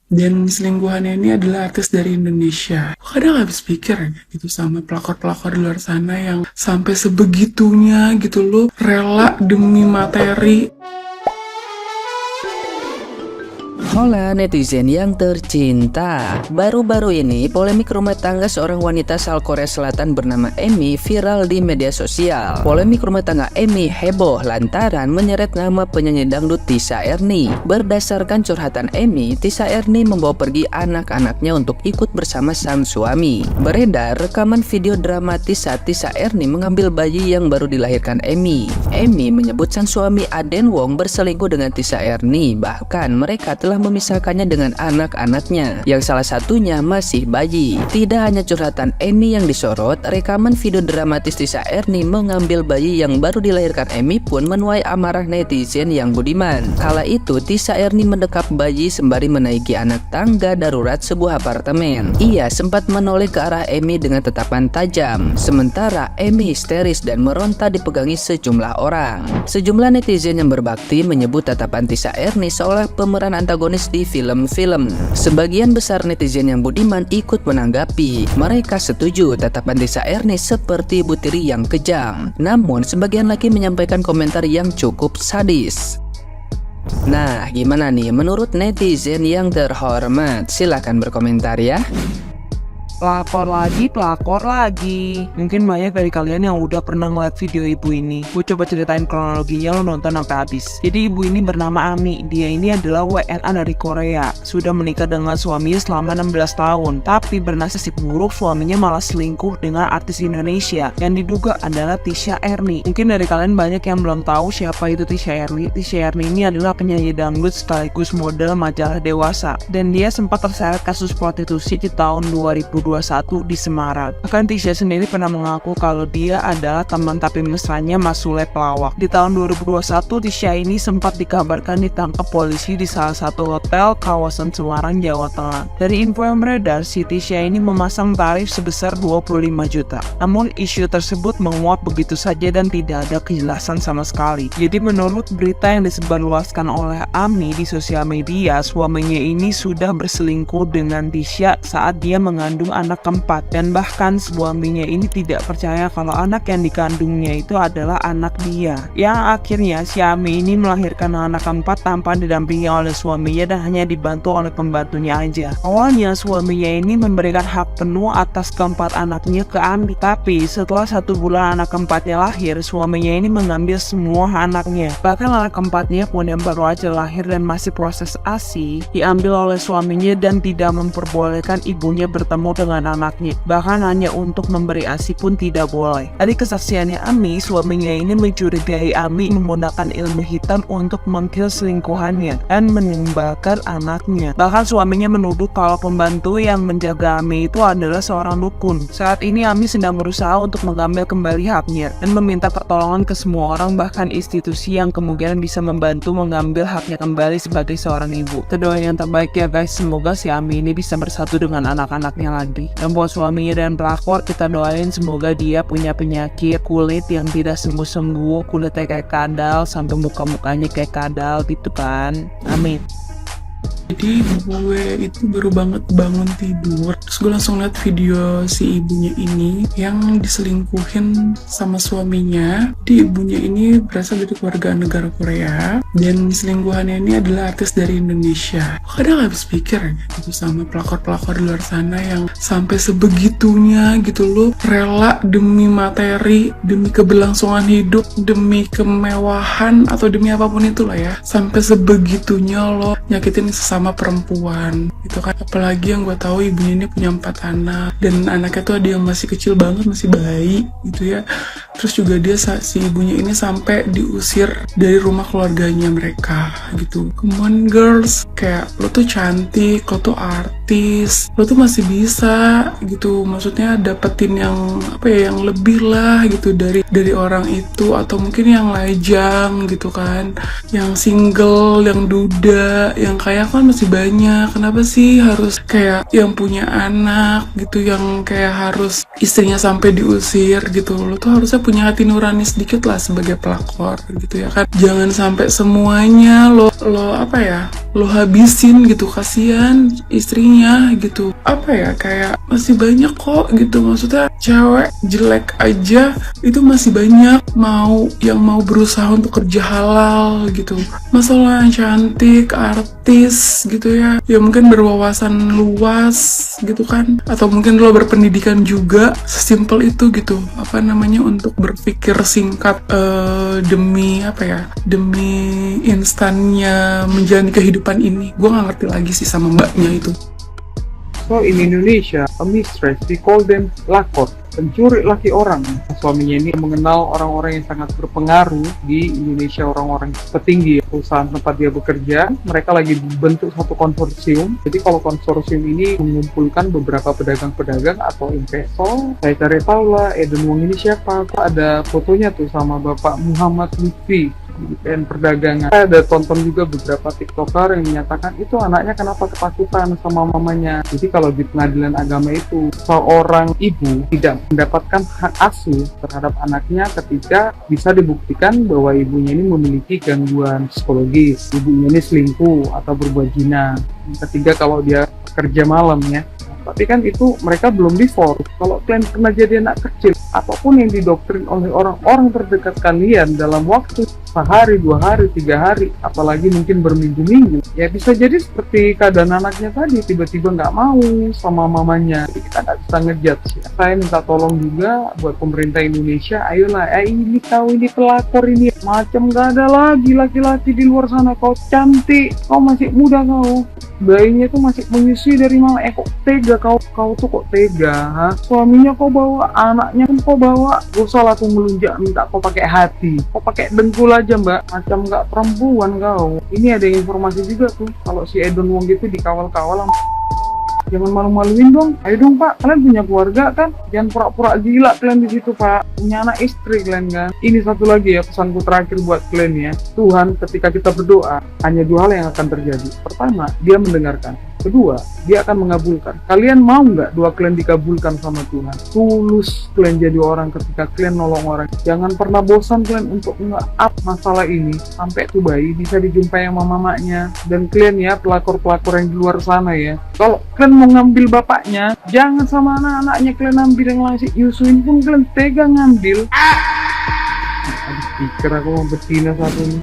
Dan selingkuhannya ini adalah artis dari Indonesia. Kadang habis pikir ya, gitu sama pelakor-pelakor di luar sana yang sampai sebegitunya gitu loh, rela demi materi. Hola netizen yang tercinta. Baru-baru ini polemik rumah tangga seorang wanita asal Korea Selatan bernama Emi viral di media sosial. Polemik rumah tangga Emi heboh lantaran menyeret nama penyanyi dangdut Tisha Ernie. Berdasarkan curhatan Emi, Tisha Ernie membawa pergi anak-anaknya untuk ikut bersama sang suami. Beredar rekaman video dramatis saat Tisha Ernie mengambil bayi yang baru dilahirkan Emi. Emi menyebut sang suami Aden Wong berselingkuh dengan Tisha Ernie. Bahkan mereka telah memisahkannya dengan anak-anaknya, yang salah satunya masih bayi. Tidak hanya curhatan Emi yang disorot, rekaman video dramatis Tisha Ernie mengambil bayi yang baru dilahirkan Emi pun menuai amarah netizen yang budiman. Kala itu, Tisha Ernie mendekap bayi sembari menaiki anak tangga darurat sebuah apartemen. Ia sempat menoleh ke arah Emi dengan tatapan tajam. Sementara Emi histeris dan meronta dipegangi sejumlah orang. Sejumlah netizen yang berbakti menyebut tatapan Tisha Ernie seolah pemeran antagonis di film-film. Sebagian besar netizen yang budiman ikut menanggapi. Mereka setuju tatapan Tisha Ernie seperti ibu tiri yang kejam. Namun sebagian lagi menyampaikan komentar yang cukup sadis. Nah, gimana nih menurut netizen yang terhormat? Silahkan berkomentar ya. Pelakor lagi. Mungkin banyak dari kalian yang udah pernah ngeliat video ibu ini. Gue coba ceritain kronologinya, lo nonton sampai habis. Jadi ibu ini bernama Ami. Dia ini adalah WNA dari Korea. Sudah menikah dengan suaminya selama 16 tahun. Tapi bernasib buruk suaminya malah selingkuh dengan artis Indonesia yang diduga adalah Tisha Ernie. Mungkin dari kalian banyak yang belum tahu siapa itu Tisha Ernie. Tisha Ernie ini adalah penyanyi dangdut sekaligus model majalah dewasa. Dan dia sempat terseret kasus prostitusi di tahun 2021 di Semarang. Bahkan Tisha sendiri pernah mengaku kalau dia adalah teman tapi mesranya Mas Sule pelawak. Di tahun 2021, Tisha ini sempat dikabarkan ditangkap polisi di salah satu hotel kawasan Semarang, Jawa Tengah. Dari info yang beredar, si Tisha ini memasang tarif sebesar 25 juta. Namun isu tersebut menguap begitu saja dan tidak ada kejelasan sama sekali. Jadi menurut berita yang disebarluaskan oleh Ami di sosial media, suaminya ini sudah berselingkuh dengan Tisha saat dia mengandung anak keempat, dan bahkan suaminya ini tidak percaya kalau anak yang dikandungnya itu adalah anak dia. Yang akhirnya si Ami ini melahirkan anak keempat tanpa didampingi oleh suaminya dan hanya dibantu oleh pembantunya aja. Awalnya suaminya ini memberikan hak penuh atas keempat anaknya ke Ami, tapi setelah 1 bulan anak keempatnya lahir, suaminya ini mengambil semua anaknya. Bahkan anak keempatnya pun yang baru aja lahir dan masih proses ASI diambil oleh suaminya dan tidak memperbolehkan ibunya bertemu dengan anaknya. Bahkan hanya untuk memberi ASI pun tidak boleh. Dari kesaksiannya Ami, suaminya ini mencurigai Ami menggunakan ilmu hitam untuk mengkill selingkuhannya dan meninggalkan anaknya. Bahkan suaminya menuduh kalau pembantu yang menjaga Ami itu adalah seorang dukun. Saat ini Ami sedang berusaha untuk mengambil kembali haknya dan meminta pertolongan ke semua orang, bahkan institusi yang kemungkinan bisa membantu mengambil haknya kembali sebagai seorang ibu. Kita doain yang terbaik ya guys, semoga si Ami ini bisa bersatu dengan anak-anaknya lagi. Dan buat suaminya dan pelakor, kita doain semoga dia punya penyakit kulit yang tidak sembuh-sembuh, kulitnya kayak kadal sampai muka-mukanya kayak kadal gitu kan. Amin. Jadi gue itu baru banget bangun tidur, terus gue langsung liat video si ibunya ini yang diselingkuhin sama suaminya. Jadi ibunya ini berasal dari keluarga negara Korea dan selingkuhannya ini adalah artis dari Indonesia. Kadang habis pikir ya, gitu sama pelakor-pelakor di luar sana yang sampai sebegitunya gitu loh, rela demi materi, demi keberlangsungan hidup, demi kemewahan atau demi apapun itulah ya, sampai sebegitunya lo nyakitin sesama perempuan gitu kan. Apalagi yang gue tahu ibunya ini punya 4 anak dan anaknya tuh ada yang masih kecil banget, masih bayi gitu ya. Terus juga dia si ibunya ini sampai diusir dari rumah keluarganya mereka gitu. Come on girls, kayak lo tuh cantik, lo tuh artis, lo tuh masih bisa gitu, maksudnya dapetin yang apa ya, yang lebih lah gitu dari orang itu, atau mungkin yang lajang gitu kan, yang single, yang duda, yang kaya kan masih banyak. Kenapa sih harus kayak yang punya anak gitu, yang kayak harus istrinya sampai diusir gitu? Lo tuh harusnya punya hati nurani sedikit lah sebagai pelakor gitu ya kan. Jangan sampai semuanya lo apa ya, lo habisin gitu, kasihan istrinya gitu. Apa ya, kayak masih banyak kok gitu, maksudnya cewek jelek aja itu masih banyak yang mau berusaha untuk kerja halal gitu. Masalah yang cantik, artis gitu ya mungkin berwawasan luas gitu kan, atau mungkin lo berpendidikan juga, sesimpel itu gitu, untuk berpikir singkat demi instannya menjalani kehidupan ini. Gue gak ngerti lagi sih sama mbaknya itu. So in Indonesia, a mistress, we call them lakor, pencuri laki orang. Suaminya ini mengenal orang-orang yang sangat berpengaruh di Indonesia, orang-orang petinggi perusahaan tempat dia bekerja. Mereka lagi bentuk satu konsorsium. Jadi kalau konsorsium ini mengumpulkan beberapa pedagang-pedagang atau investor. Saya cari tahu lah, Eden Wong ini siapa? Kok ada fotonya tuh sama Bapak Muhammad Lutfi di PN Perdagangan. Saya ada tonton juga beberapa tiktoker yang menyatakan itu anaknya kenapa ketakutan sama mamanya. Jadi kalau di pengadilan agama itu seorang ibu tidak mendapatkan hak asuh terhadap anaknya ketika bisa dibuktikan bahwa ibunya ini memiliki gangguan psikologis, ibunya ini selingkuh atau berbuat zina. Ketiga, kalau dia kerja malam ya. Tapi kan itu mereka belum divorce. Kalau kalian pernah jadi anak kecil, apapun yang didoktrin oleh orang-orang terdekat kalian dalam waktu sehari, 2 hari, 3 hari, apalagi mungkin berminggu-minggu, ya bisa jadi seperti keadaan anaknya tadi, tiba-tiba nggak mau sama mamanya. Jadi kita nggak bisa ngejudge ya. Saya minta tolong juga buat pemerintah Indonesia, ayolah, ini tahu ini pelakor ini, macam nggak ada lagi laki-laki di luar sana. Kau cantik, kau masih muda, kau bayinya tuh masih menyusui dari mama, kok tega kau tuh kok tega, ha? Suaminya kau bawa, anaknya pun kau bawa, gak usah lah aku melunjak minta kau pakai hati, kau pakai dengkul aja mbak, macam nggak perempuan kau. Ini ada informasi juga tuh, kalau si Eden Wong gitu dikawal-kawal. Jangan malu-maluin dong, ayo dong pak, kalian punya keluarga kan, jangan pura-pura gila kalian di situ pak, punya anak istri kalian kan. Ini satu lagi ya, pesanku terakhir buat kalian ya, Tuhan ketika kita berdoa, hanya 2 hal yang akan terjadi. Pertama, dia mendengarkan. Kedua, dia akan mengabulkan. Kalian mau nggak doa kalian dikabulkan sama Tuhan? Tulus kalian jadi orang ketika kalian nolong orang. Jangan pernah bosan kalian untuk nge-up masalah ini sampai tuh bayi bisa dijumpai sama mamanya. Dan kalian ya, pelakor-pelakor yang di luar sana ya, kalau kalian mau ngambil bapaknya, jangan sama anak-anaknya kalian ambil, yang langsung nyusuin pun kalian tega ngambil. Aduh, pikir aku mau betina satu ini.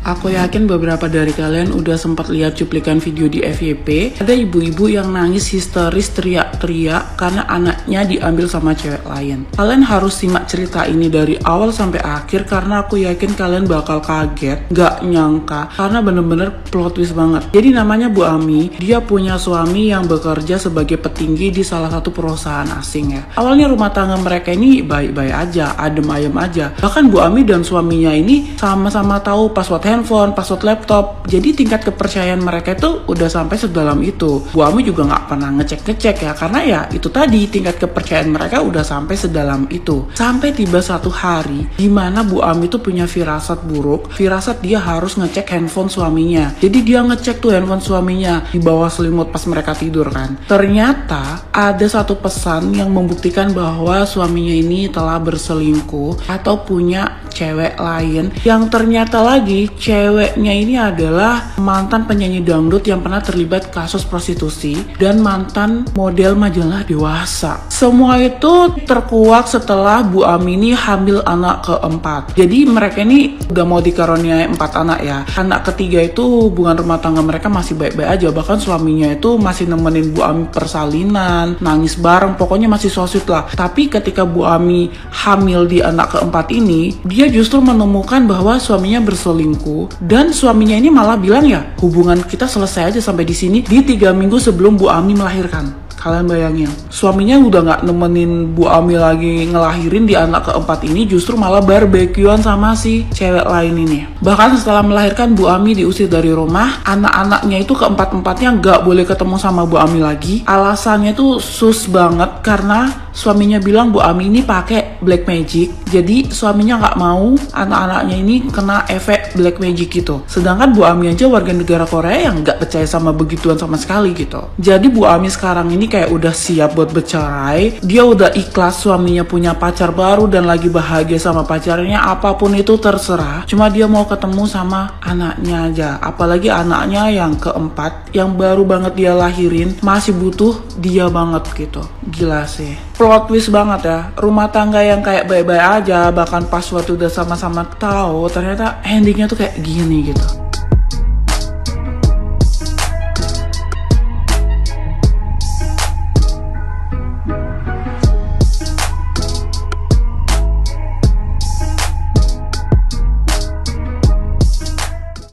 Aku yakin beberapa dari kalian udah sempat lihat cuplikan video di FYP. Ada ibu-ibu yang nangis histeris teriak-teriak karena anaknya diambil sama cewek lain. Kalian harus simak cerita ini dari awal sampai akhir karena aku yakin kalian bakal kaget, gak nyangka, karena bener-bener plot twist banget. Jadi namanya Bu Ami, dia punya suami yang bekerja sebagai petinggi di salah satu perusahaan asing ya. Awalnya rumah tangga mereka ini baik-baik aja, adem ayem aja. Bahkan Bu Ami dan suaminya ini sama-sama tahu password handphone, password laptop. Jadi tingkat kepercayaan mereka itu udah sampai sedalam itu. Bu Ami juga nggak pernah ngecek ya, karena ya itu tadi, tingkat kepercayaan mereka udah sampai sedalam itu. Sampai tiba satu hari di mana Bu Ami tuh punya firasat buruk. Firasat dia harus ngecek handphone suaminya. Jadi dia ngecek tuh handphone suaminya di bawah selimut pas mereka tidur kan. Ternyata ada satu pesan yang membuktikan bahwa suaminya ini telah berselingkuh atau punya cewek lain, yang ternyata lagi ceweknya ini adalah mantan penyanyi dangdut yang pernah terlibat kasus prostitusi dan mantan model majalah dewasa. Semua itu terkuak setelah Bu Ami ini hamil anak keempat. Jadi mereka ini udah mau dikaruniai 4 anak ya. Anak ketiga itu hubungan rumah tangga mereka masih baik-baik aja. Bahkan suaminya itu masih nemenin Bu Ami persalinan, nangis bareng, pokoknya masih so sweet lah. Tapi ketika Bu Ami hamil di anak keempat ini, dia justru menemukan bahwa suaminya berselingkuh. Dan suaminya ini malah bilang ya, hubungan kita selesai aja sampai di sini, di 3 minggu sebelum Bu Ami melahirkan. Kalian bayangin, suaminya udah gak nemenin Bu Ami lagi ngelahirin di anak keempat ini, justru malah barbekyuan sama si cewek lain ini. Bahkan setelah melahirkan, Bu Ami diusir dari rumah. Anak-anaknya itu keempat-empatnya gak boleh ketemu sama Bu Ami lagi. Alasannya tuh sus banget karena suaminya bilang Bu Ami ini pakai black magic, jadi suaminya nggak mau anak-anaknya ini kena efek black magic gitu. Sedangkan Bu Ami aja warga negara Korea yang nggak percaya sama begituan sama sekali gitu. Jadi Bu Ami sekarang ini kayak udah siap buat bercerai, dia udah ikhlas suaminya punya pacar baru dan lagi bahagia sama pacarnya, apapun itu terserah. Cuma dia mau ketemu sama anaknya aja, apalagi anaknya yang keempat yang baru banget dia lahirin, masih butuh dia banget gitu. Gila sih, plot twist banget ya. Rumah tangga yang kayak baik-baik aja, bahkan pas waktu udah sama-sama tahu ternyata endingnya tuh kayak gini gitu.